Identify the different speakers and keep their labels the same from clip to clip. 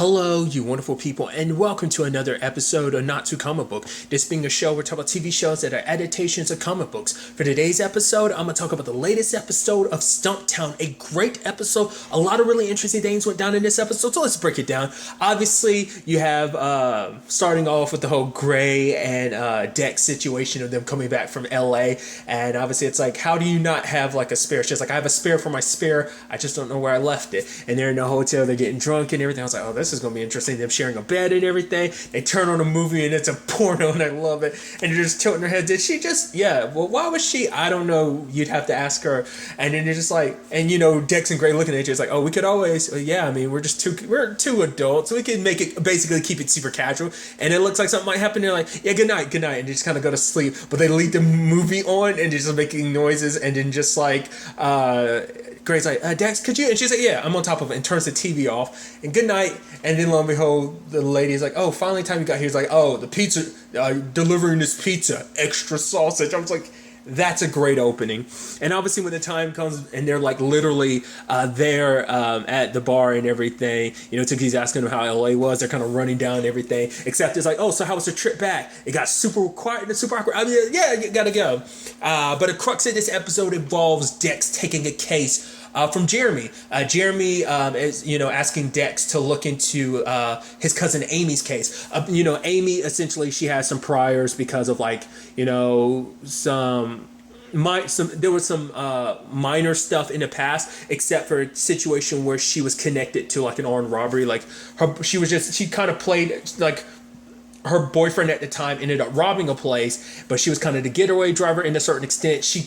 Speaker 1: Hello, you wonderful people, and welcome to another episode of Not Too Comic Book. This being a show where we talk about TV shows that are adaptations of comic books. For today's episode, I'm going to talk about the latest episode of Stumptown. A great episode. A lot of really interesting things went down in this episode, so let's break it down. Obviously, you have starting off with the whole Gray and Dex situation of them coming back from LA, and obviously it's like, how do you not have like a spare? It's just like, I have a spare for my spare, I just don't know where I left it. And they're in the hotel, they're getting drunk and everything. I was like, oh, this is going to be interesting. Them sharing a bed and everything. They turn on a movie and it's a porno and I love it. And they're just tilting their head. Did she just, yeah, well, why was she? I don't know. You'd have to ask her. And then they're just like, and you know, Dex and Gray looking at you, it's like, oh, we could always, yeah, I mean, we're two adults. So we can make it, basically keep it super casual. And it looks like something might happen. They're like, yeah, good night. And they just kind of go to sleep. But they leave the movie on and they're just making noises. And then just like, Gray's like, Dex, could you? And she's like, yeah, I'm on top of it, and turns the TV off. And good night. And then lo and behold, the lady's like, oh, finally time you got here. He's like, oh, the pizza, delivering this pizza, extra sausage. I was like, that's a great opening. And obviously when the time comes and they're like literally there at the bar and everything, you know, Tiki's asking them how LA was. They're kind of running down everything, except it's like, oh, so how was the trip back? It got super quiet and super awkward. I mean, yeah, you gotta go. But the crux of this episode involves Dex taking a case from Jeremy. Jeremy is, you know, asking Dex to look into his cousin Amy's case. You know, Amy, essentially, she has some priors because of, like, you know, there was some minor stuff in the past, except for a situation where she was connected to, like, an armed robbery. Like, she kind of played, like, her boyfriend at the time ended up robbing a place, but she was kind of the getaway driver in a certain extent. She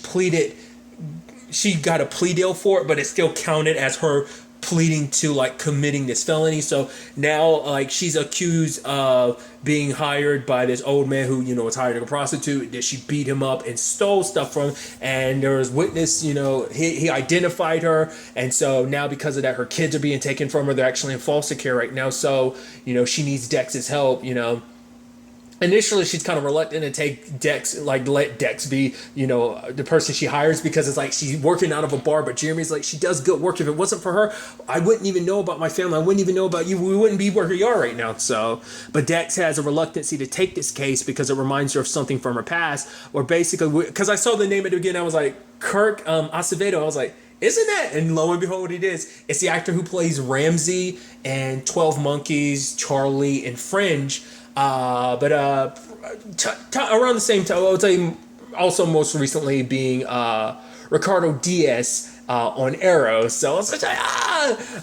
Speaker 1: got a plea deal for it, but it still counted as her pleading to, like, committing this felony. So now, like, she's accused of being hired by this old man who, you know, was hired as a prostitute, that she beat him up and stole stuff from him. And there was witness, you know, he identified her. And so now because of that, her kids are being taken from her. They're actually in foster care right now. So, you know, she needs Dex's help, you know. Initially, she's kind of reluctant to take Dex, like, let Dex be, you know, the person she hires, because it's like she's working out of a bar, but Jeremy's like, she does good work. If it wasn't for her, I wouldn't even know about my family. I wouldn't even know about you. We wouldn't be where we are right now. So, but Dex has a reluctancy to take this case because it reminds her of something from her past, or basically, because I saw the name at the beginning, I was like, Kirk Acevedo. I was like, isn't that? And lo and behold, it is. It's the actor who plays Ramsey and 12 Monkeys, Charlie, and Fringe. Around the same time, I would say also most recently being Ricardo Diaz on Arrow. So I was like,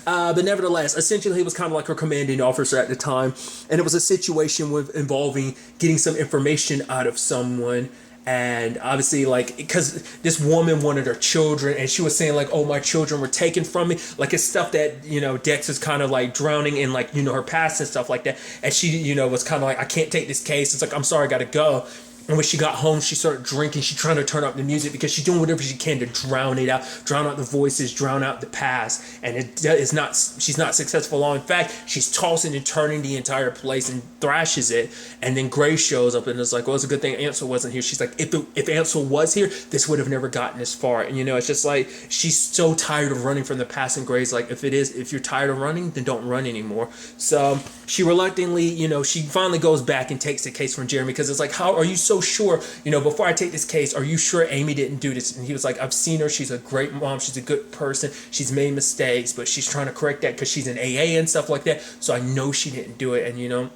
Speaker 1: but nevertheless, essentially he was kind of like her commanding officer at the time, and it was a situation involving getting some information out of someone. And obviously, like, because this woman wanted her children, and she was saying, like, oh, my children were taken from me. Like, it's stuff that, you know, Dex is kind of, like, drowning in, like, you know, her past and stuff like that. And she, you know, was kind of like, I can't take this case. It's like, I'm sorry, I got to go. And when she got home, she started drinking. She's trying to turn up the music because she's doing whatever she can to drown it out, drown out the voices, drown out the past. And she's not successful at all. In fact, she's tossing and turning the entire place and thrashes it. And then Gray shows up and is like, well, it's a good thing Ansel wasn't here. She's like, if Ansel was here, this would have never gotten this far. And, you know, it's just like, she's so tired of running from the past. And Gray's like, if you're tired of running, then don't run anymore. So she reluctantly, you know, she finally goes back and takes the case from Jeremy, because it's like, how are you so sure, you know, before I take this case, are you sure Amy didn't do this? And he was like, I've seen her. She's a great mom. She's a good person. She's made mistakes, but she's trying to correct that because she's in AA and stuff like that. So I know she didn't do it. And, you know,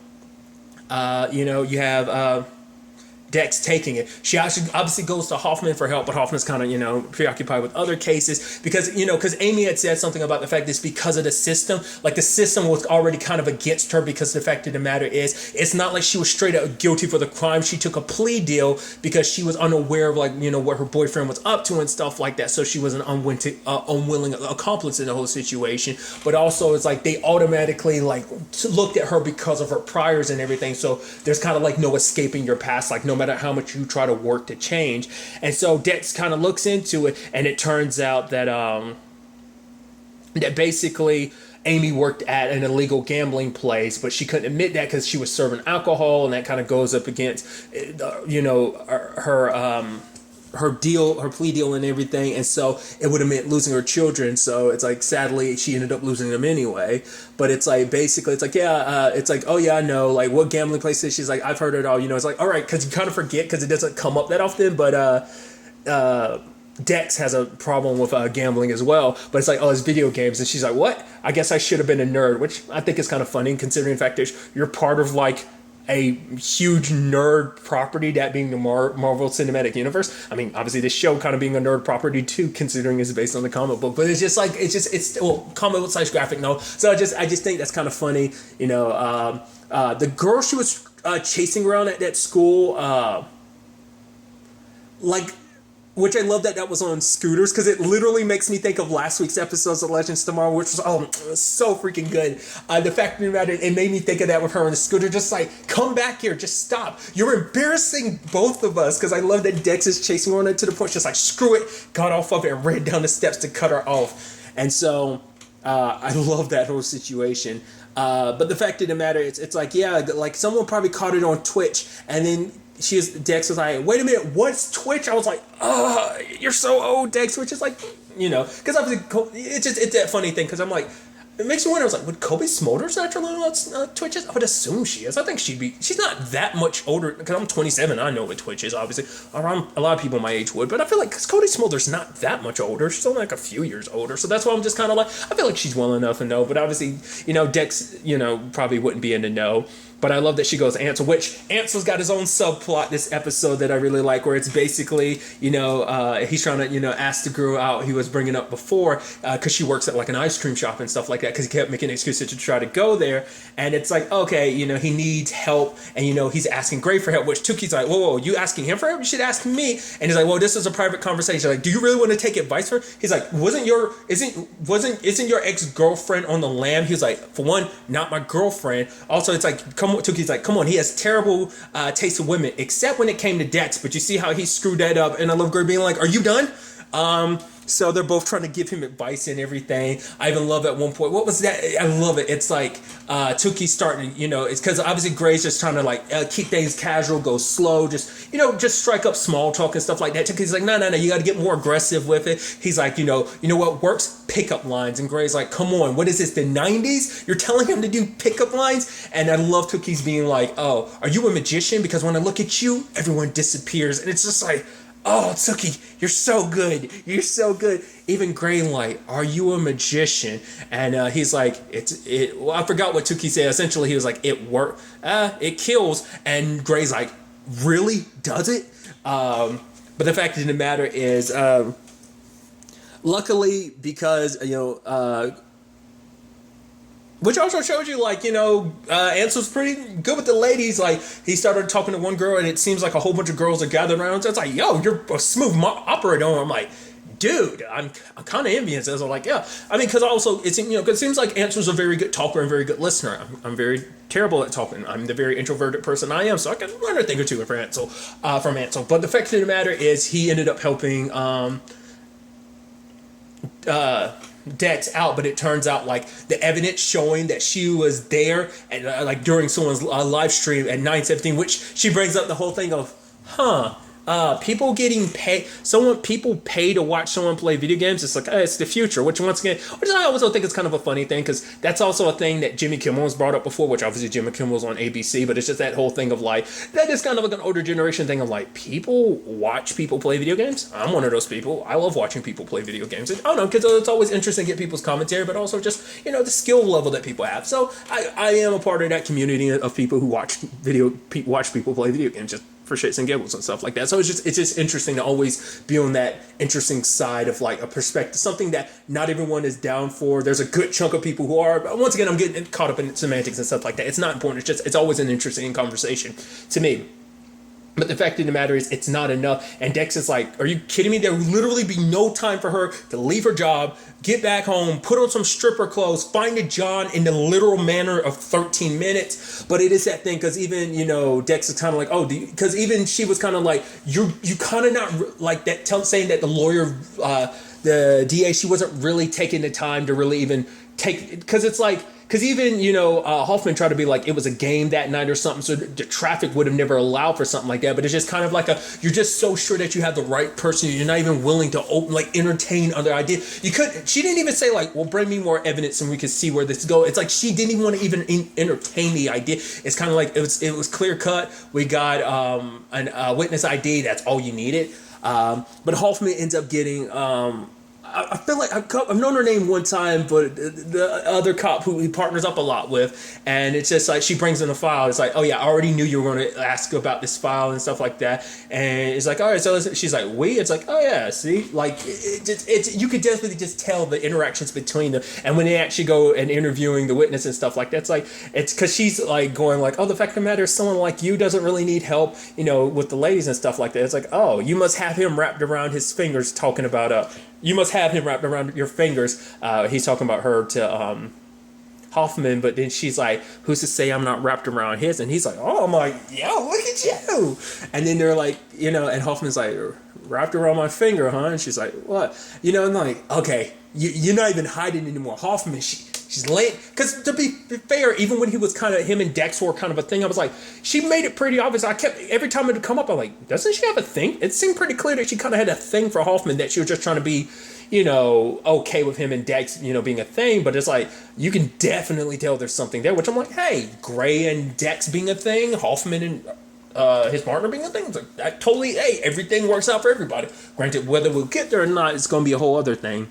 Speaker 1: you have Dex taking it. She actually obviously goes to Hoffman for help, but Hoffman's kind of, you know, preoccupied with other cases because, you know, because Amy had said something about the fact that it's because of the system. Like, the system was already kind of against her, because the fact of the matter is, it's not like she was straight up guilty for the crime. She took a plea deal because she was unaware of, like, you know, what her boyfriend was up to and stuff like that. So she was an unwilling accomplice in the whole situation. But also, it's like they automatically, like, looked at her because of her priors and everything. So there's kind of like no escaping your past, like, no matter how much you try to work to change. And so Dex kind of looks into it, and it turns out that that basically Amy worked at an illegal gambling place, but she couldn't admit that because she was serving alcohol, and that kind of goes up against, you know, her her plea deal and everything, and so it would have meant losing her children. So it's like, sadly, she ended up losing them anyway. But it's like, basically, it's like, it's like, oh yeah, I know, like, what gambling place is. She's like, I've heard it all. It's like, all right, because you kind of forget because it doesn't come up that often. But Dex has a problem with gambling as well, but it's like, oh, it's video games, and she's like, what? I guess I should have been a nerd, which I think is kind of funny considering the fact that you're part of like a huge nerd property, that being the Marvel Cinematic Universe. I mean, obviously this show kind of being a nerd property too, considering it's based on the comic book, but it's comic book / graphic novel. So I just think that's kind of funny. The girl she was chasing around at that school, which I love that was on scooters, because it literally makes me think of last week's episodes of Legends Tomorrow, which was so freaking good. The fact of the matter, it made me think of that with her on the scooter, just like, come back here, just stop. You're embarrassing both of us, because I love that Dex is chasing her on it to the point, just like, screw it, got off of it and ran down the steps to cut her off. And so, I love that whole situation. But the fact of the matter, it's like, yeah, like someone probably caught it on Twitch, and then Dex was like, wait a minute, what's Twitch? I was like, oh, you're so old, Dex, which is like, because obviously it's that funny thing, because I'm like, it makes me wonder, I was like, would Kobe Smulders actually know what Twitch is? I would assume she is. I think she's not that much older, because I'm 27, I know what Twitch is, obviously. Around a lot of people my age would, but I feel like, because Kobe Smulders not that much older, she's only like a few years older, so that's why I'm just kind of like, I feel like she's well enough to know, but obviously, Dex, probably wouldn't be in the know. But I love that she goes Ansel, which Ansel's got his own subplot this episode that I really like, where it's basically, he's trying to, ask the girl out he was bringing up before, because she works at like an ice cream shop and stuff like that, because he kept making excuses to try to go there. And it's like, okay, he needs help, and, he's asking Gray for help, which Tuki's like, whoa, you asking him for help? You should ask me. And he's like, well, this is a private conversation. Like, do you really want to take advice from her? He's like, isn't your ex-girlfriend on the lam? He's like, for one, not my girlfriend. Also, it's like, Tuki's like, come on, he has terrible taste of women, except when it came to Dex, but you see how he screwed that up, and I love Gray being like, are you done? So they're both trying to give him advice and everything. I even love at one point, what was that? I love it. It's like Tuki's starting, it's because obviously Gray's just trying to like keep things casual, go slow, just strike up small talk and stuff like that. Tuki's like, no, you got to get more aggressive with it. He's like, you know what works? Pickup lines. And Gray's like, come on, what is this, the 90s? You're telling him to do pickup lines? And I love Tuki's being like, oh, are you a magician? Because when I look at you, everyone disappears. And it's just like, oh, Tuki, you're so good. You're so good. Even Gray like, are you a magician? And he's like, well, I forgot what Tuki said. Essentially, he was like, it works. It kills. And Gray's like, really? Does it? But the fact of the matter is, luckily, because, which also shows you, like, Ansel's pretty good with the ladies. Like, he started talking to one girl, and it seems like a whole bunch of girls are gathered around. So it's like, yo, you're a smooth operator. I'm like, dude, I'm kind of envious. I was like, yeah. I mean, because also, cause it seems like Ansel's a very good talker and very good listener. I'm very terrible at talking. I'm the very introverted person I am, so I can learn a thing or two from Ansel. But the fact of the matter is, he ended up helping Dex out, but it turns out like the evidence showing that she was there and like during someone's live stream at 9:17, which she brings up the whole thing of, people getting paid. People pay to watch someone play video games. It's like, it's the future. Which once again, I also think it's kind of a funny thing, because that's also a thing that Jimmy Kimmel has brought up before. Which obviously Jimmy Kimmel's on ABC, but it's just that whole thing of like, that is kind of like an older generation thing of like, people watch people play video games. I'm one of those people. I love watching people play video games. And I don't know, because it's always interesting to get people's commentary, but also just the skill level that people have. So I am a part of that community of people who watch people play video games, just for shits and giggles and stuff like that. So it's just interesting to always be on that interesting side of like a perspective, something that not everyone is down for. There's a good chunk of people who are, but once again, I'm getting caught up in semantics and stuff like that. It's not important. It's always an interesting conversation to me. But the fact of the matter is, it's not enough. And Dex is like, are you kidding me? There will literally be no time for her to leave her job, get back home, put on some stripper clothes, find a John in the literal manner of 13 minutes. But it is that thing, because even, Dex is kind of like, because even she was kind of like, you kind of not like that, saying that the lawyer, the DA, she wasn't really taking the time to really even take, because it's like, because even, Hoffman tried to be like, it was a game that night or something, so the traffic would have never allowed for something like that. But it's just kind of like you're just so sure that you have the right person. You're not even willing to entertain other ideas. She didn't even say like, well, bring me more evidence and we can see where this goes. It's like she didn't even want to even entertain the idea. It's kind of like, it was clear cut. We got a witness ID. That's all you needed. But Hoffman ends up getting, I feel like I've known her name one time, but the other cop who he partners up a lot with, and it's just like she brings in a file. It's like, oh yeah, I already knew you were going to ask about this file and stuff like that. And it's like, all right, so she's like, we? It's like, oh yeah, see, like it's you could definitely just tell the interactions between them. And when they actually go and interviewing the witness and stuff like that, it's because she's like going like, oh, the fact of the matter is someone like you doesn't really need help, with the ladies and stuff like that. It's like, oh, you must have him wrapped around his fingers talking about you must have him wrapped around your fingers. He's talking about her to Hoffman, but then she's like, who's to say I'm not wrapped around his? And he's like, oh, I'm like, yo, look at you. And then they're like, and Hoffman's like, wrapped around my finger, huh? And she's like, what? And like, okay, you're not even hiding anymore. Hoffman, she's late. Because to be fair, even when he was kind of, him and Dex were kind of a thing, I was like, she made it pretty obvious. Every time it would come up, I'm like, doesn't she have a thing? It seemed pretty clear that she kind of had a thing for Hoffman, that she was just trying to be, okay with him and Dex, being a thing. But it's like, you can definitely tell there's something there, which I'm like, hey, Gray and Dex being a thing, Hoffman and his partner being a thing, it's like, that totally, hey, everything works out for everybody. Granted, whether we'll get there or not, it's going to be a whole other thing.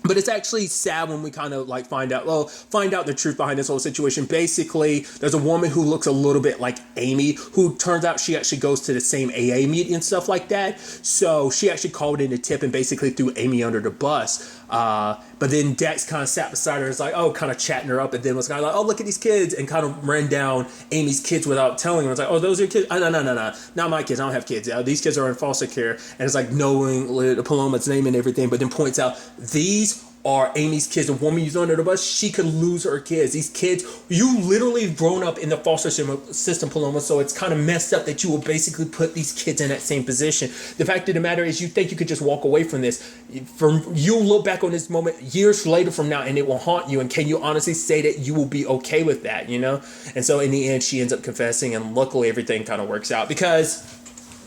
Speaker 1: But it's actually sad when we kind of like find out the truth behind this whole situation. Basically, there's a woman who looks a little bit like Amy, who turns out she actually goes to the same AA meeting and stuff like that. So she actually called in a tip and basically threw Amy under the bus. But then Dex kind of sat beside her, is like, oh, kind of chatting her up, and then was kind of like, oh, look at these kids, and kind of ran down Amy's kids without telling her. It's like, oh, those are your kids? Oh, no, not my kids. I don't have kids. These kids are in foster care. And it's like knowing Paloma's name and everything, but then points out these are Amy's kids. The woman you threw under the bus, she could lose her kids. These kids, you literally have grown up in the foster system, Paloma, so it's kind of messed up that you will basically put these kids in that same position. The fact of the matter is, you think you could just walk away from this. You'll look back on this moment years later from now, and it will haunt you. And can you honestly say that you will be okay with that, And so in the end, she ends up confessing, and luckily everything kind of works out because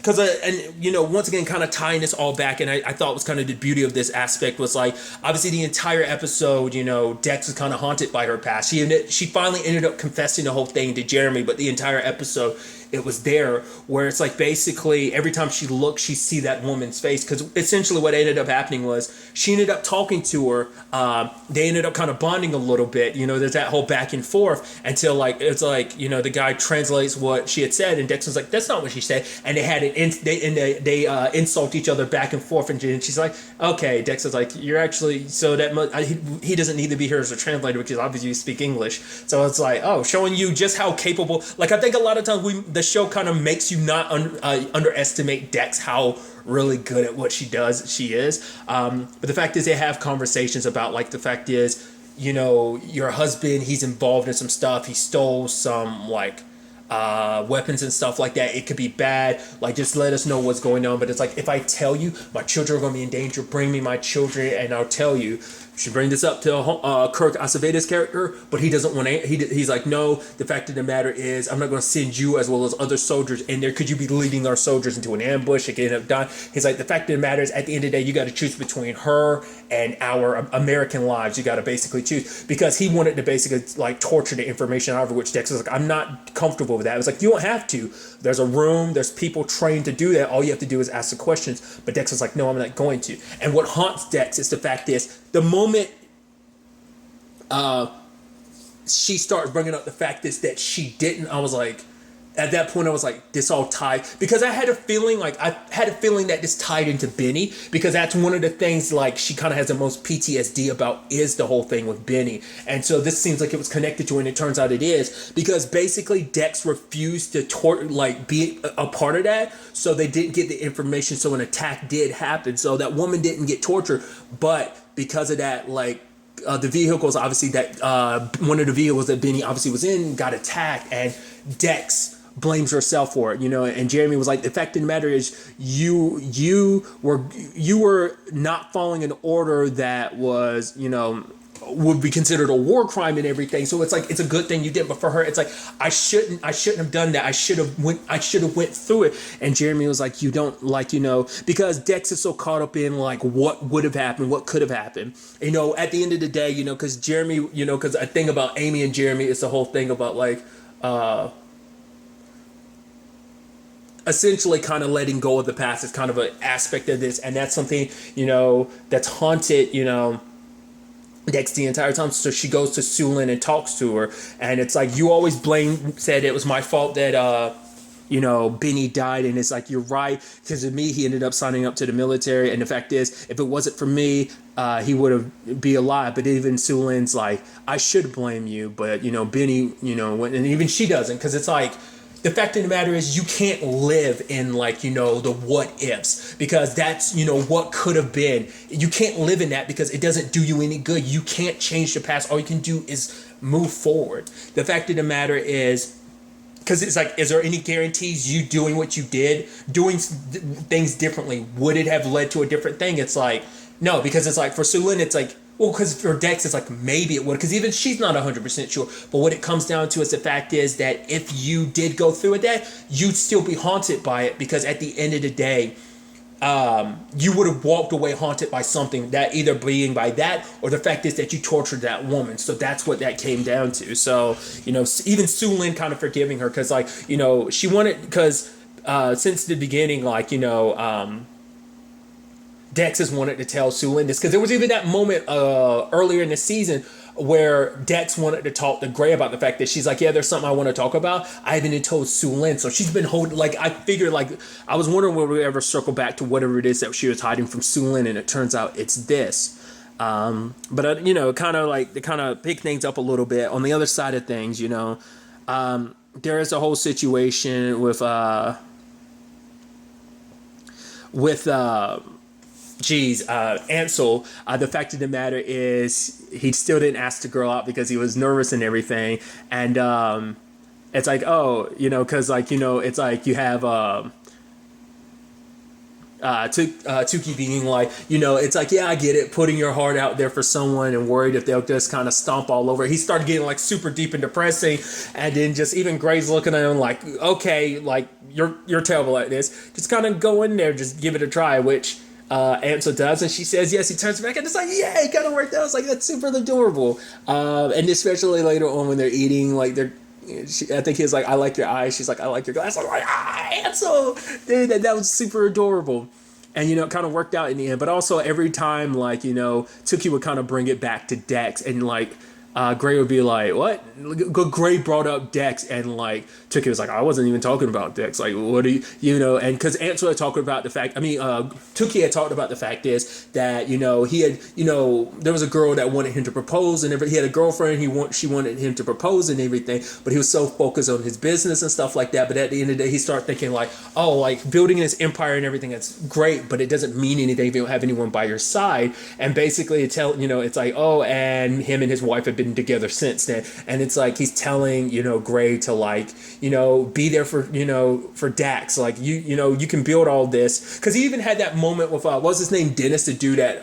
Speaker 1: once again, kind of tying this all back, and I thought was kind of the beauty of this aspect was like, obviously the entire episode, Dex was kind of haunted by her past. She finally ended up confessing the whole thing to Jeremy, but the entire episode, it was there where it's like basically every time she looked, she see that woman's face, because essentially what ended up happening was she ended up talking to her. They ended up kind of bonding a little bit. There's that whole back and forth until the guy translates what she had said, and Dex was like, that's not what she said, and they had they insult each other back and forth, and she's like, okay. Dex is like, you're actually, so that he doesn't need to be here as a translator because obviously you speak English. So it's like, oh, showing you just how capable. Like, I think a lot of times the show kind of makes you not underestimate Dex, how really good at what she is. But the fact is, they have conversations about, like, the fact is, your husband, he's involved in some stuff. He stole some, like, weapons and stuff like that. It could be bad. Like, just let us know what's going on. But it's like, if I tell you my children are going to be in danger, bring me my children and I'll tell you. Should bring this up to Kirk Acevedo's character, but he doesn't want to. He's like, no. The fact of the matter is, I'm not going to send you as well as other soldiers in there. Could you be leading our soldiers into an ambush? It could end up dying. He's like, the fact of the matter is, at the end of the day, you got to choose between her and our American lives. You got to basically choose, because he wanted to basically like torture the information out of which Dex was like, I'm not comfortable with that. It was like, you don't have to. There's a room. There's people trained to do that. All you have to do is ask the questions. But Dex was like, no, I'm not going to. And what haunts Dex is the fact is, the moment she starts bringing up the fact is that she didn't, I was like, at that point I was like, this all tied, because I had a feeling that this tied into Benny, because that's one of the things like she kind of has the most PTSD about, is the whole thing with Benny. And so this seems like it was connected to her, and it turns out it is, because basically Dex refused to be a part of that, so they didn't get the information, so an attack did happen, so that woman didn't get tortured. But because of that, like, the vehicles, obviously, that one of the vehicles that Benny obviously was in got attacked, and Dex blames herself for it, and Jeremy was like, the fact of the matter is, you were not following an order that was, would be considered a war crime and everything. So it's like, it's a good thing you did. But for her, it's like, I shouldn't have done that. I should have went through it. And Jeremy was like, you don't, like, because Dex is so caught up in like what would have happened, what could have happened, at the end of the day, because Jeremy, because I think about Amy and Jeremy, it's the whole thing about like, essentially kind of letting go of the past is kind of an aspect of this. And that's something, that's haunted, Dex the entire time. So she goes to Sulin and talks to her, and it's like, you always said it was my fault that Benny died, and it's like, you're right, because of me he ended up signing up to the military, and the fact is, if it wasn't for me, he would have be alive. But even Sulin's like, I should blame you, but Benny, and even she doesn't, because it's like, the fact of the matter is, you can't live in like, the what ifs, because that's, what could have been. You can't live in that because it doesn't do you any good. You can't change the past. All you can do is move forward. The fact of the matter is, because it's like, is there any guarantees you doing what you did, doing things differently, would it have led to a different thing? It's like, no, because it's like, for Sulin, it's like, well, because for Dex, it's like, maybe it would, because even she's not 100% sure. But what it comes down to is the fact is that if you did go through with that, you'd still be haunted by it, because at the end of the day, you would have walked away haunted by something, that either being by that, or the fact is that you tortured that woman. So that's what that came down to. So, even Sulin kind of forgiving her, because like, she wanted, because since the beginning, like, Dex has wanted to tell Sulin this, because there was even that moment earlier in the season where Dex wanted to talk to Gray about the fact that she's like, yeah, there's something I want to talk about. I haven't even told Sulin. So she's been holding, like, I figured, like, I was wondering will we ever circle back to whatever it is that she was hiding from Sulin, and it turns out it's this. But kind of like, to kind of pick things up a little bit on the other side of things, there is a whole situation with Ansel. The fact of the matter is, he still didn't ask the girl out because he was nervous and everything. And it's like, because like, it's like you have Tuki being like, it's like, yeah, I get it, putting your heart out there for someone and worried if they'll just kind of stomp all over. He started getting like super deep and depressing, and then just even Gray's looking at him like, okay, like you're terrible at this, just kind of go in there, just give it a try, which Ansel does, and she says yes. He turns back and it's like, yeah, it kind of worked out. It's like, that's super adorable. And especially later on when they're eating, like I think he was like, I like your eyes. She's like, I like your glass. I'm like, Ansel, dude, that was super adorable. And, it kind of worked out in the end. But also every time, like, Tuki would kind of bring it back to Dex, and like, Gray would be like, what? Gray brought up Dex, and like Tuki was like, I wasn't even talking about Dex. Like, what do you, and because Ansel had talked about the fact, Tuki had talked about the fact is that, he had, there was a girl that wanted him to propose, and he had a girlfriend, she wanted him to propose and everything, but he was so focused on his business and stuff like that. But at the end of the day, he started thinking like, oh, like building this empire and everything, that's great, but it doesn't mean anything if you don't have anyone by your side. And basically it's like, oh, and him and his wife have been together since then, and it's like he's telling Gray to like be there for Dax, like you can build all this, because he even had that moment with what was his name, Dennis, the dude at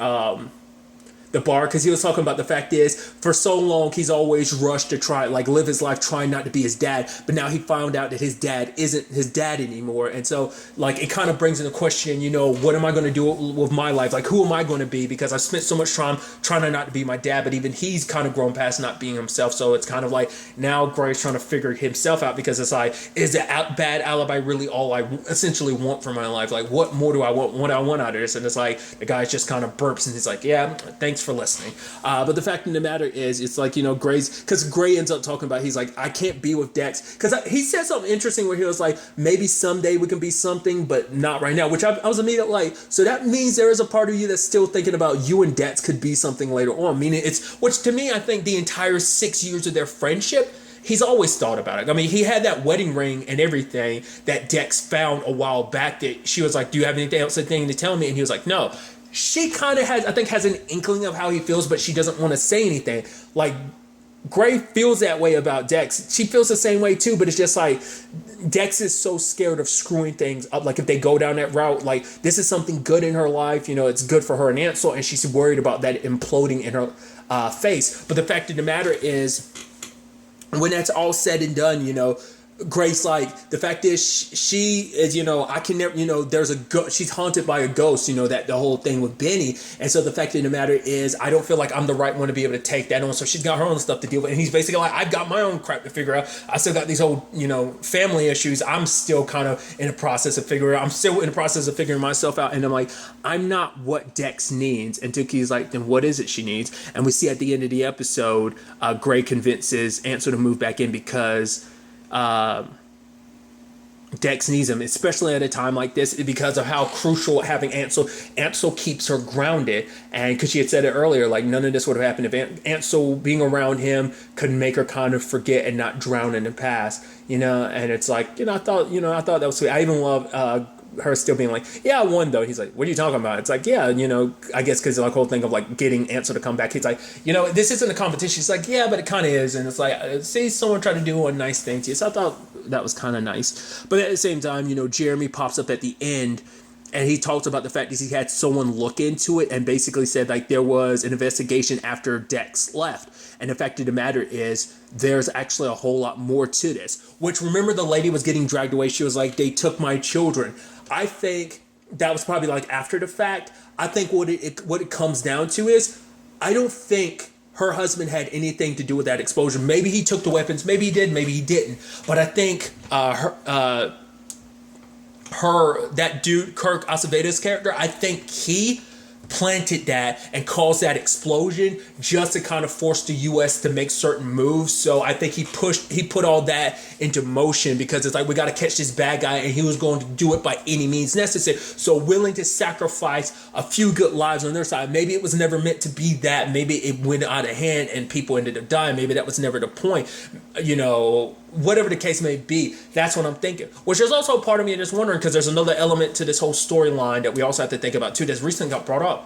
Speaker 1: the bar, because he was talking about the fact is, for so long he's always rushed to try like live his life trying not to be his dad, but now he found out that his dad isn't his dad anymore. And so like it kind of brings into question, what am I going to do with my life? Like, who am I going to be? Because I've spent so much time trying not to be my dad, but even he's kind of grown past not being himself. So it's kind of like now Gray's trying to figure himself out, because it's like, is that bad alibi really all I essentially want for my life? Like, what more do I want? What I want out of this? And it's like the guy just kind of burps, and he's like, yeah, thanks for listening. But the fact of the matter is, it's like, Gray's, because Gray ends up talking about, he's like, I can't be with Dex, because he said something interesting where he was like, maybe someday we can be something, but not right now, which I was immediately like, so that means there is a part of you that's still thinking about you and Dex could be something later on, meaning which to me, I think the entire 6 years of their friendship, he's always thought about it. I mean, he had that wedding ring and everything that Dex found a while back, that she was like, do you have anything else to tell me? And he was like, no. She kind of has an inkling of how he feels, but she doesn't want to say anything. Like, Gray feels that way about Dex. She feels the same way too, but it's just like, Dex is so scared of screwing things up. Like if they go down that route, like this is something good in her life, it's good for her and Ansel, and she's worried about that imploding in her face. But the fact of the matter is, when that's all said and done, Grace, like, the fact is she is, I can never, there's she's haunted by a ghost, that the whole thing with Benny. And so the fact of the matter is, I don't feel like I'm the right one to be able to take that on. So she's got her own stuff to deal with. And he's basically like, I've got my own crap to figure out. I still got these whole, family issues. I'm still kind of in the process of figuring myself out. And I'm like, I'm not what Dex needs. And Tuki's like, then what is it she needs? And we see at the end of the episode, Gray convinces Ansel to move back in because Dex needs him, especially at a time like this, because of how crucial having Ansel. Ansel keeps her grounded, and because she had said it earlier, like none of this would have happened if Ansel being around him could make her kind of forget and not drown in the past, And it's like, I thought that was sweet. I even love her still being like, yeah, I won though. He's like, what are you talking about? It's like, yeah, I guess because the whole thing of like getting Ansel to come back. He's like, this isn't a competition. She's like, yeah, but it kind of is. And it's like, see someone try to do one nice thing to you. So I thought that was kind of nice. But at the same time, Jeremy pops up at the end and he talks about the fact that he had someone look into it and basically said like there was an investigation after Dex left. And the fact of the matter is, there's actually a whole lot more to this. Which, remember, the lady was getting dragged away. She was like, they took my children. I think that was probably like after the fact. I think what it comes down to is, I don't think her husband had anything to do with that explosion. Maybe he took the weapons. Maybe he did. Maybe he didn't. But I think that dude, Kirk Acevedo's character, I think he planted that and caused that explosion just to kind of force the U.S. to make certain moves. So I think he put all that into motion because it's like, we got to catch this bad guy, and he was going to do it by any means necessary. So willing to sacrifice a few good lives on their side. Maybe it was never meant to be that. Maybe it went out of hand and people ended up dying. Maybe that was never the point. Whatever the case may be, that's what I'm thinking. Which is also part of me just wondering, because there's another element to this whole storyline that we also have to think about too, that's recently got brought up.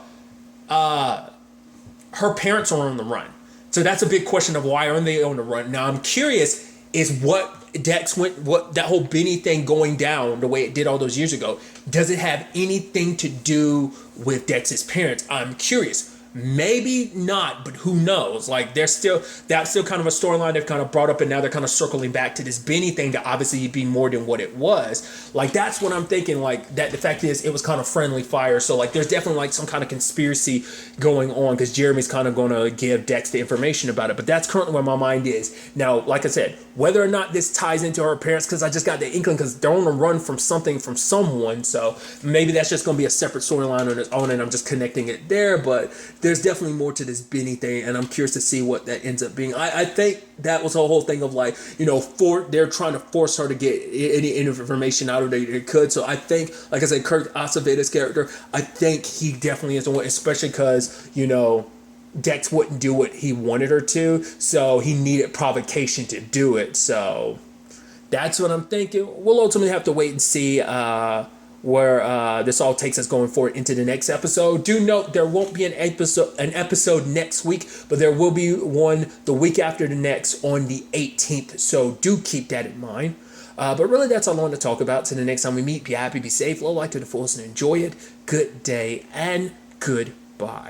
Speaker 1: Her parents are on the run. So that's a big question of why aren't they on the run? Now I'm curious, is what that whole Benny thing going down the way it did all those years ago, does it have anything to do with Dex's parents? I'm curious. Maybe not, but who knows? Like, that's still kind of a storyline they've kind of brought up, and now they're kind of circling back to this Benny thing to obviously be more than what it was. Like, that's what I'm thinking. Like, that the fact is, it was kind of friendly fire. So, like, there's definitely like some kind of conspiracy going on because Jeremy's kind of going to give Dex the information about it. But that's currently where my mind is now. Like I said, whether or not this ties into her parents, because I just got the inkling because they're on the run from something from someone. So maybe that's just going to be a separate storyline on its own, and I'm just connecting it there. But there's definitely more to this Benny thing, and I'm curious to see what that ends up being. I think that was the whole thing of like, they're trying to force her to get any information out of her they could. So I think, like I said, Kirk Acevedo's character, I think he definitely is the one, especially because, Dex wouldn't do what he wanted her to, so he needed provocation to do it. So that's what I'm thinking. We'll ultimately have to wait and see where this all takes us going forward into the next episode. Do note there won't be an episode next week, but there will be one the week after the next on the 18th. So do keep that in mind. But really, that's all I want to talk about. So the next time we meet, be happy, be safe, live life to the fullest, and enjoy it. Good day and goodbye.